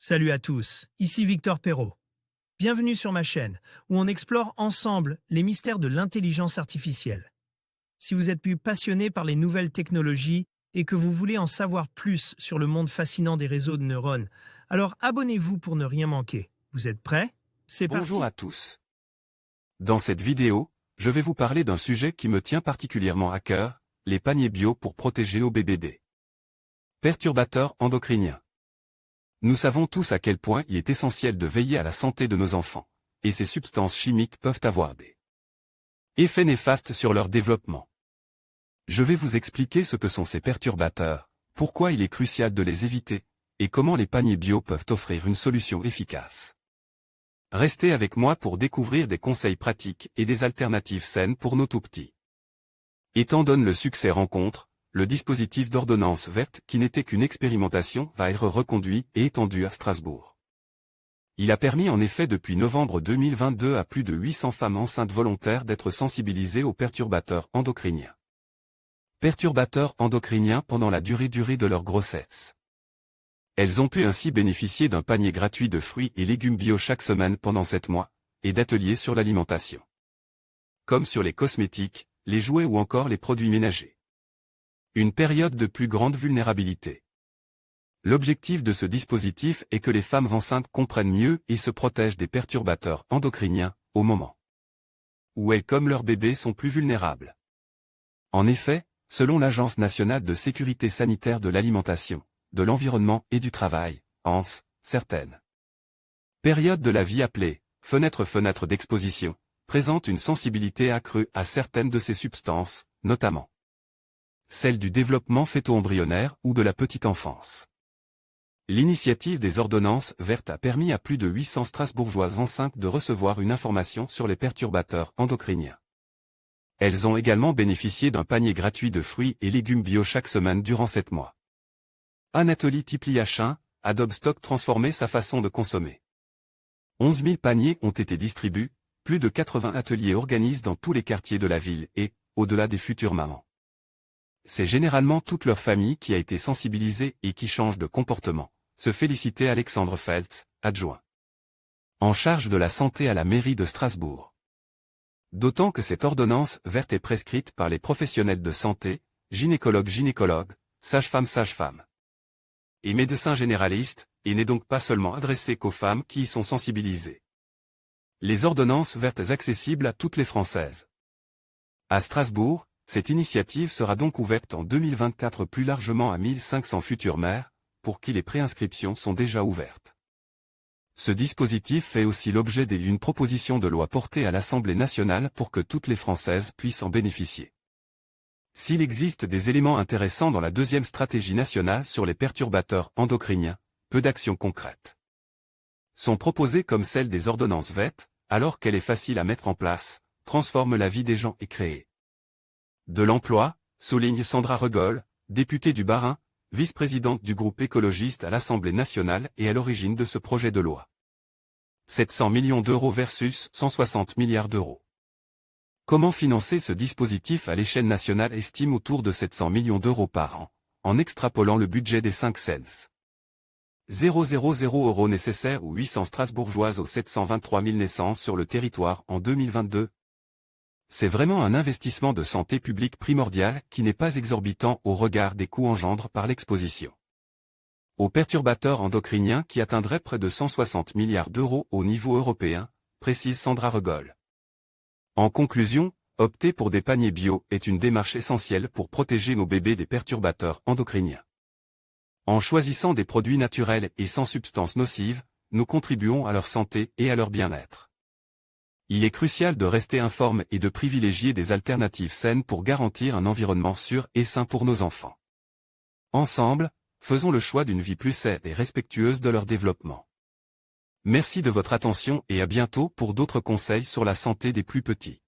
Salut à tous, ici Victor Perrault. Bienvenue sur ma chaîne, où on explore ensemble les mystères de l'intelligence artificielle. Si vous êtes plus passionné par les nouvelles technologies et que vous voulez en savoir plus sur le monde fascinant des réseaux de neurones, alors abonnez-vous pour ne rien manquer. Vous êtes prêts? C'est parti. Bonjour à tous. Dans cette vidéo, je vais vous parler d'un sujet qui me tient particulièrement à cœur, les paniers bio pour protéger nos bébés des perturbateurs endocriniens. Nous savons tous à quel point il est essentiel de veiller à la santé de nos enfants, et ces substances chimiques peuvent avoir des effets néfastes sur leur développement. Je vais vous expliquer ce que sont ces perturbateurs, pourquoi il est crucial de les éviter, et comment les paniers bio peuvent offrir une solution efficace. Restez avec moi pour découvrir des conseils pratiques et des alternatives saines pour nos tout-petits. Étant donné le succès rencontre, le dispositif d'ordonnance verte qui n'était qu'une expérimentation va être reconduit et étendu à Strasbourg. Il a permis en effet depuis novembre 2022 à plus de 800 femmes enceintes volontaires d'être sensibilisées aux perturbateurs endocriniens. Perturbateurs endocriniens pendant la durée de leur grossesse. Elles ont pu ainsi bénéficier d'un panier gratuit de fruits et légumes bio chaque semaine pendant 7 mois, et d'ateliers sur l'alimentation. Comme sur les cosmétiques, les jouets ou encore les produits ménagers. Une période de plus grande vulnérabilité. L'objectif de ce dispositif est que les femmes enceintes comprennent mieux et se protègent des perturbateurs endocriniens, au moment où elles comme leurs bébés sont plus vulnérables. En effet, selon l'Agence nationale de sécurité sanitaire de l'alimentation, de l'environnement et du travail, ANSE, certaines périodes de la vie appelées fenêtre d'exposition, présentent une sensibilité accrue à certaines de ces substances, notamment celle du développement fœto-embryonnaire ou de la petite enfance. L'initiative des ordonnances vertes a permis à plus de 800 Strasbourgeoises enceintes de recevoir une information sur les perturbateurs endocriniens. Elles ont également bénéficié d'un panier gratuit de fruits et légumes bio chaque semaine durant 7 mois. Anatolie Tipliachin, Adobe Stock transformait sa façon de consommer. 11 000 paniers ont été distribués, plus de 80 ateliers organisent dans tous les quartiers de la ville et, au-delà des futures mamans. C'est généralement toute leur famille qui a été sensibilisée et qui change de comportement, se félicitait Alexandre Feltz, adjoint en charge de la santé à la mairie de Strasbourg. D'autant que cette ordonnance verte est prescrite par les professionnels de santé, gynécologues, sages-femmes, et médecins généralistes, et n'est donc pas seulement adressée qu'aux femmes qui y sont sensibilisées. Les ordonnances vertes accessibles à toutes les Françaises. À Strasbourg, cette initiative sera donc ouverte en 2024 plus largement à 1500 futures mères, pour qui les préinscriptions sont déjà ouvertes. Ce dispositif fait aussi l'objet d'une proposition de loi portée à l'Assemblée nationale pour que toutes les Françaises puissent en bénéficier. S'il existe des éléments intéressants dans la deuxième stratégie nationale sur les perturbateurs endocriniens, peu d'actions concrètes sont proposées comme celle des ordonnances vertes, alors qu'elle est facile à mettre en place, transforme la vie des gens et crée de l'emploi, souligne Sandra Regol, députée du Bas-Rhin, vice-présidente du groupe écologiste à l'Assemblée nationale et à l'origine de ce projet de loi. 700 millions d'euros versus 160 milliards d'euros. Comment financer ce dispositif à l'échelle nationale estime autour de 700 millions d'euros par an, en extrapolant le budget des 5 cents. 000 euros nécessaires ou 800 Strasbourgeoises aux 723 000 naissances sur le territoire en 2022. C'est vraiment un investissement de santé publique primordial qui n'est pas exorbitant au regard des coûts engendrés par l'exposition aux perturbateurs endocriniens qui atteindraient près de 160 milliards d'euros au niveau européen, précise Sandra Regol. En conclusion, opter pour des paniers bio est une démarche essentielle pour protéger nos bébés des perturbateurs endocriniens. En choisissant des produits naturels et sans substances nocives, nous contribuons à leur santé et à leur bien-être. Il est crucial de rester informe et de privilégier des alternatives saines pour garantir un environnement sûr et sain pour nos enfants. Ensemble, faisons le choix d'une vie plus saine et respectueuse de leur développement. Merci de votre attention et à bientôt pour d'autres conseils sur la santé des plus petits.